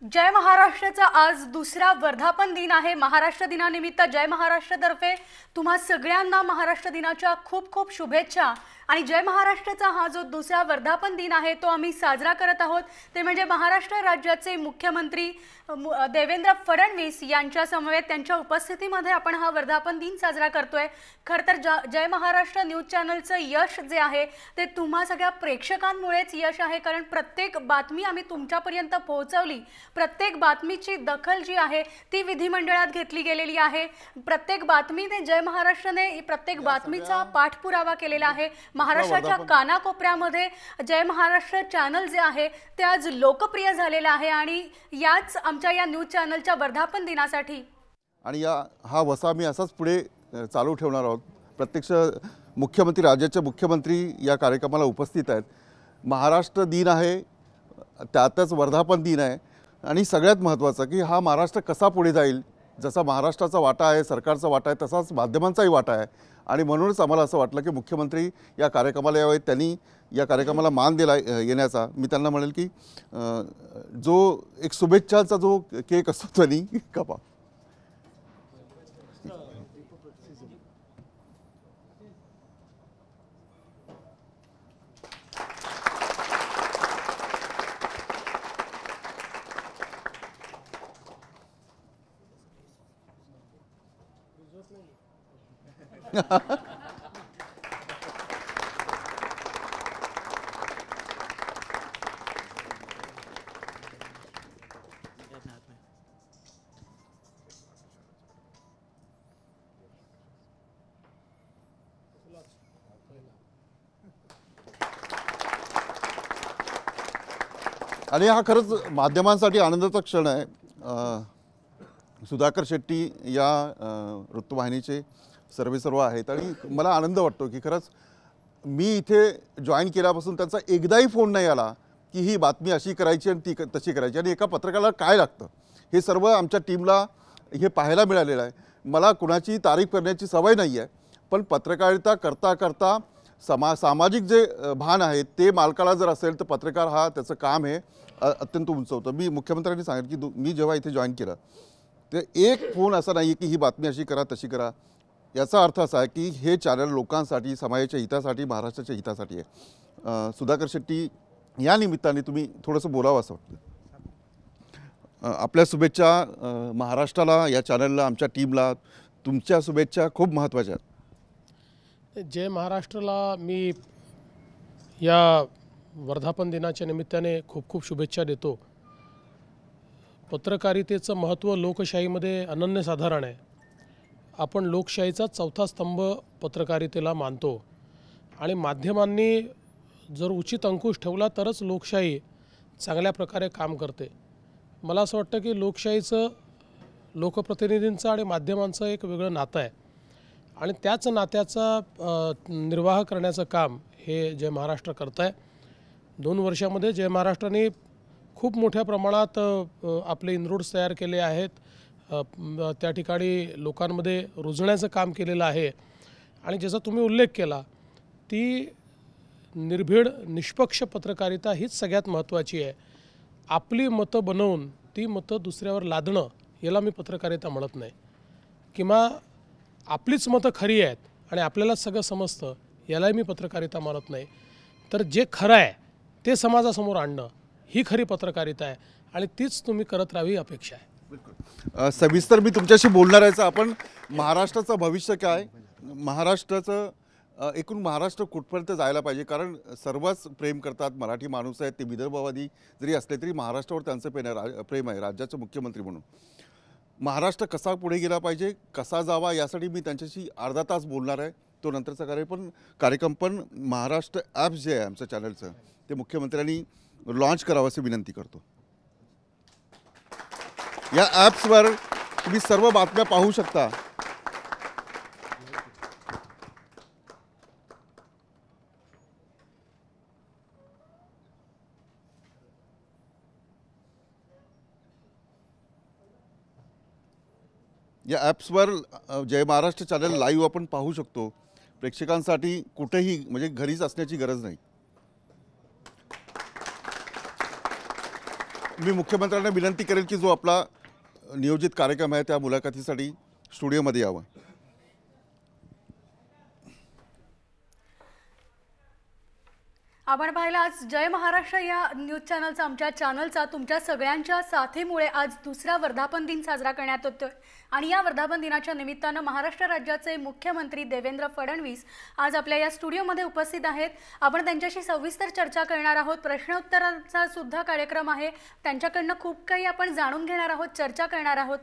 जय महाराष्ट्राचा आज दुसरा वर्धापन दिन आहे। महाराष्ट्र दिनानिमित्त जय महाराष्ट्रतर्फे तुम्हा सगळ्यांना महाराष्ट्र दिनाच्या खूप खूप शुभेच्छा। आणि जय महाराष्ट्राचा हा जो दुसरा वर्धापन दिन आहे तो आम्ही साजरा करत आहोत ते म्हणजे महाराष्ट्र राज्याचे मुख्यमंत्री देवेंद्र फडणवीस यांच्या समवेत त्यांच्या उपस्थितीमध्ये आपण हा वर्धापन दिन साजरा करतोय। खरं तर जय महाराष्ट्र न्यूज चॅनलचं यश जे आहे ते तुम्हा सगळ्या प्रेक्षकांमुळेच यश आहे, कारण प्रत्येक बातमी आम्ही तुमच्यापर्यंत पोहोचवली। प्रत्येक बातमीची दखल जी आहे ती विधिमंडळात घेतली गेलेली आहे। प्रत्येक बातमीने जय महाराष्ट्रने प्रत्येक बातमीचा पाठपुरावा केलेला आहे। महाराष्ट्राच्या कानाकोपऱ्यामध्ये जय महाराष्ट्र चॅनल जे आहे ते आज लोकप्रिय झालेलं आहे आणि याच आमच्या या न्यूज चॅनलच्या वर्धापन दिनासाठी आणि हा वसा मी असाच पुढे चालू ठेवणार आहोत। प्रत्यक्ष मुख्यमंत्री राज्याचे मुख्यमंत्री या कार्यक्रमाला उपस्थित आहेत। महाराष्ट्र दिन आहे, त्यातच वर्धापन दिन आहे आणि सगळ्यात महत्त्वाचं की हा महाराष्ट्र कसा पुढे जाईल, जसा महाराष्ट्राचा वाटा आहे, सरकारचा वाटा आहे, तसाच माध्यमांचाही वाटा आहे। आणि म्हणूनच आम्हाला असं वाटलं की मुख्यमंत्री या कार्यक्रमाला यावेत, त्यांनी या कार्यक्रमाला मान दिला येण्याचा। मी त्यांना म्हणेल की जो एक शुभेच्छाचा जो केक असतो त्यांनी कापा। आणि हा खरंच माध्यमांसाठी आनंदाचा क्षण आहे। सुधाकर शेट्टी या वृत्तवाहिनीचे सर्वेसर्वा आहेत आणि मला आनंद वाटतो की खरंच मी इथे जॉईन केल्यापासून त्यांचा एकदाही फोन नाही आला की ही बातमी अशी करायची आणि ती तशी करायची आणि एका पत्रकाराला काय लागतं हे सर्व आमच्या टीमला हे पाहायला मिळालेलं आहे। मला कुणाची तारीफ करण्याची सवय नाही आहे, पण पत्रकारिता करता करता सामाजिक जे भान आहे ते मालकाला जर असेल तर पत्रकार हा त्याचं काम हे अत्यंत उंचवतं। मी मुख्यमंत्र्यांनी सांगितलं की मी जेव्हा इथे जॉईन केलं ते एक फोन असा नाही की ही बातमी अशी करा तशी करा। याचा अर्थ असा आहे की हे चॅनल लोकांसाठी, समाजाच्या हितासाठी, महाराष्ट्राच्या हितासाठी आहे। सुधाकर शेट्टी, या निमित्ताने तुम्ही थोडंसं बोलावं असं वाटतं। आपल्या शुभेच्छा महाराष्ट्राला, या चॅनलला, आमच्या टीमला तुमच्या शुभेच्छा खूप महत्त्वाच्या आहेत। जय महाराष्ट्राला मी या वर्धापन दिनाच्या निमित्ताने खूप खूप शुभेच्छा देतो। पत्रकारितेचं महत्त्व लोकशाहीमध्ये अनन्यसाधारण आहे। आपण लोकशाहीचा चौथा स्तंभ पत्रकारितेला मानतो आणि माध्यमांनी जर उचित अंकुश ठेवला तरच लोकशाही चांगल्या प्रकारे काम करते। मला असं वाटतं की लोकशाहीचं लोकप्रतिनिधींचं आणि माध्यमांचं एक वेगळं नातं आहे आणि त्याच नात्याचा निर्वाह करण्याचं काम हे जय महाराष्ट्र करत आहे। 2 वर्षामध्ये जय महाराष्ट्राने खूप मोठ्या प्रमाणात आपले इनरोड्स तयार केले आहेत, त्या ठिकाणी लोकांमध्ये रुजण्याचं काम केलेलं आहे आणि ज्याचा तुम्ही उल्लेख केला ती निर्भीड निष्पक्ष पत्रकारिता हीच सगळ्यात महत्त्वाची आहे। आपली मतं बनवून ती मतं दुसऱ्यावर लादणं याला मी पत्रकारिता म्हणत नाही, किंवा आपलीच मतं खरी आहेत आणि आपल्याला सगळं समजतं यालाही मी पत्रकारिता मानत नाही। तर जे खरं आहे ते समाजासमोर आणणं ही खरी पत्रकारिता आहे आणि तीच तुम्ही करत राहावी अपेक्षा आहे। बिलकुल सविस्तर मी तुमच्याशी बोलणार आहे। आपण महाराष्ट्राचं भविष्य काय, महाराष्ट्राचं एकूण महाराष्ट्र कुठपर्यंत जायला पाहिजे, कारण सर्वच प्रेम करतात, मराठी माणूस आहेत, ते विदर्भवादी जरी असले तरी महाराष्ट्रावर त्यांचं प्रेम आहे। राज्याचे मुख्यमंत्री म्हणून महाराष्ट्र कसा पुढे गेला पाहिजे, कसा जावा, यासाठी मी त्यांच्याशी अर्धा तास बोलणार आहे। तो नंतरचा कार्यक्रम पण महाराष्ट्र ॲप जे आहे आमच्या चॅनलचं ते मुख्यमंत्र्यांनी लॉन्च करावं अशी विनंती करतो। या ॲप्सवर तुम्ही सर्व बातम्या पाहू शकता। या ॲप्सवर जय महाराष्ट्र चॅनल लाईव्ह आपण पाहू शकतो। प्रेक्षकांसाठी कुठेही म्हणजे घरीच असण्याची गरज नाही। मी मुख्यमंत्र्यांना विनंती करेल की जो आपला नियोजित कार्यक्रम आहे त्या मुलाखतीसाठी स्टुडिओमध्ये यावं. आपण पाहिलं आज जय महाराष्ट्र या न्यूज चॅनलचा आमच्या चॅनलचा तुमच्या सगळ्यांच्या साथीमुळे आज दुसरा वर्धापन दिन साजरा करण्यात येतोय आणि या वर्धापन दिनाच्या निमित्तानं महाराष्ट्र राज्याचे मुख्यमंत्री देवेंद्र फडणवीस आज आपल्या या स्टुडिओमध्ये उपस्थित आहेत. आपण त्यांच्याशी सविस्तर चर्चा करणार आहोत. प्रश्नोत्तरांचा सुद्धा कार्यक्रम आहे. त्यांच्याकडनं खूप काही आपण जाणून घेणार आहोत, चर्चा करणार आहोत.